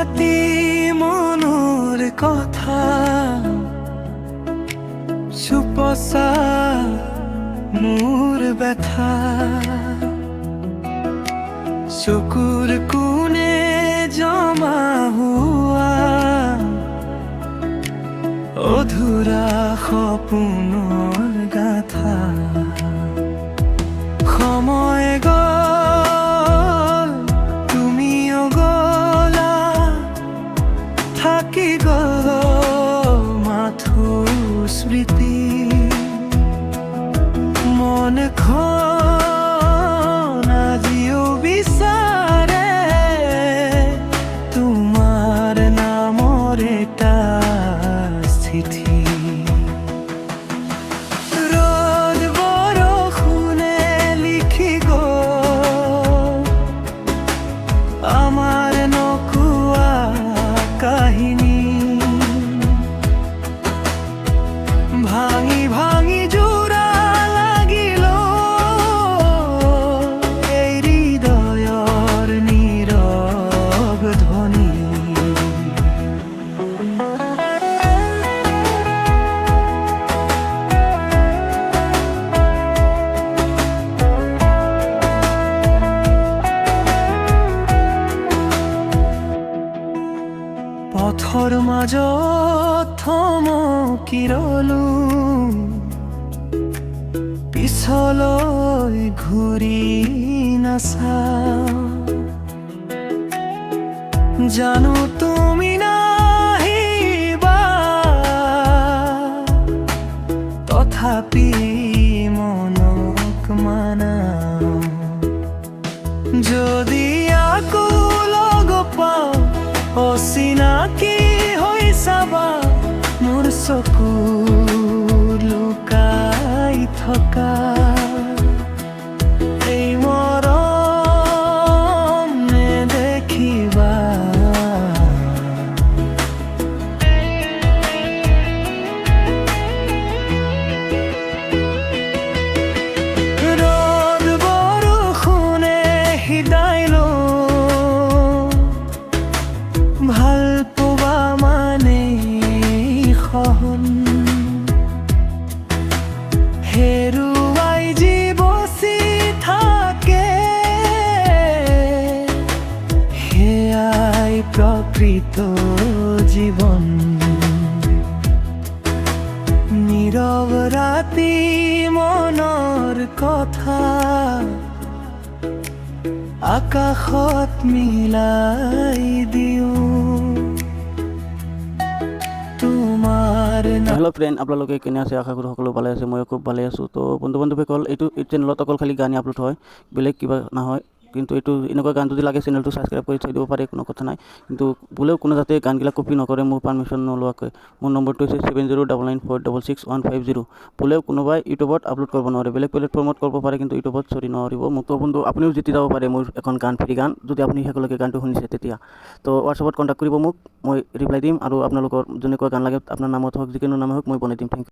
ৰাতি মনৰ কথা চুপচা মোৰ ব্যথা চকুৰ কোণে জমা হোৱা অধুৰা সপোনৰ গাথা সময় গ'ল তুমিও গ'লা থাকি গ'ল মাথো স্মৃতি মনখন আজিও বিচাৰে তোমাৰ নামৰ এটা চিঠি ৰ'দ বৰষুণে লিখি গ'ল আমাৰ নকোৱা কাহিনী ভাঙি ভাঙি জোৰা লাগিল এই হৃদয়ৰ নীৰৱ ধ্বনি পথৰ মাজত থমকি ৰলো পিছলৈ ঘূৰি নাচাওঁ জানো তুমি নাহিবা তথাপি মনক মানাওঁ যদি আকৌ লগ পাওঁ অচিনাকি হৈ চাবা মোৰ চকুৰ লুকাই থকা এই মৰম নেদেখিবা ৰ'দ বৰষুণে সিদাই ভাল পোৱা মানে সহন হেৰুৱাই জীৱচি থাকে সেয়াই প্ৰকৃত জীৱন নীৰৱ ৰাতি মনৰ কথা আকাশত মিলাই দিওঁ তোমাৰ হেল্ল' ফ্ৰেণ্ড আপোনালোকে কেনে আছে আশা কৰোঁ সকলো ভালে আছে ময়ো খুব ভালে আছোঁ তো বন্ধু বান্ধৱীসকল এইটো চেনেলত অকল খালি গানেই আপলোড হয় বেলেগ কিবা নহয় কিন্তু এইটো এনেকুৱা গান যদি লাগে চেনেলটো ছাবস্ক্ৰাইব কৰি থৈ দিব পাৰে কোনো কথা নাই কিন্তু বোলেও কোনো যাতে গানবিলাক কপি নকৰে মোৰ পাৰ্মিশ্যন নোলোৱাকৈ মোৰ নম্বৰটো হৈছে 7099466150 বোলেও কোনোবাই ইউটিউবত আপলোড কৰিব নোৱাৰে বেলেগ প্লেটফৰ্মত কৰিব পাৰে কিন্তু ইউটিউবত নোৱাৰিব মোক তো বন্ধু আপুনিও জিতি যাব পাৰে মোৰ এখন গান ফ্ৰী গান যদি আপুনি সকলোকে গানটো শুনিছে তেতিয়া তো হোৱাটছআপত কণ্টেক্ট কৰিব মোক মই ৰিপ্লাই দিম আৰু আপোনালোকৰ যেনেকুৱা গান লাগে আপোনাৰ নামত হওক যিকোনো নামে হওক মই বনাই দিম থেংক ইউ